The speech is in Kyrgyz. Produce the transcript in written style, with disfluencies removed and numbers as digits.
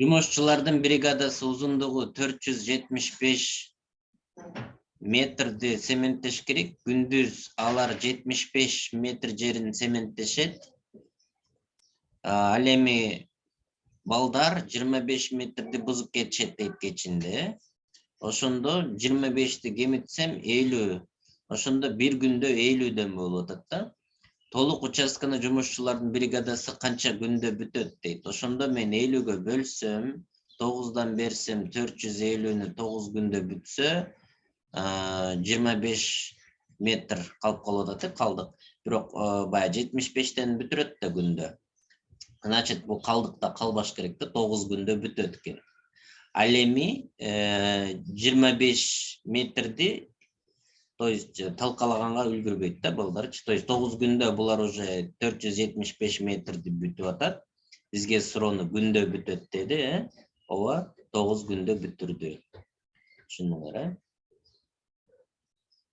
Жумушчулардын бригадасы узундугу 475 метрди цементтеш керек. Күндүз алар 75 метр жерин цементтешет. Ал эми балдар 25 метрди бузуп кетишет дейт кечинде. Ошондо 25ти кемитсем 50. Ошондо бир күндө 50дөн болуп атат да. Толук участканы жумушчулардын бригадасы канча күндө бүтөт дейт. Ошондо мен 50гө бөлсөм, 9дан берсем 450-нү 9 күндө бүтсө, 25 метр калып калып атат, калдык. Бирок баягы 75тен бүтүрөт да күндө. Значит, бул калдыкта калбаш керек да, 9 күндө бүтөт экен. Ал эми 25 метрди то есть талкалаганга үлгүрбөйт да балдар. То есть 9 күндө булар уже 475 метрди бүтүп атат. Бизге суроону күндө бүтөт деди, ооба 9 күндө бүтүрдү. Түшүндүңөр,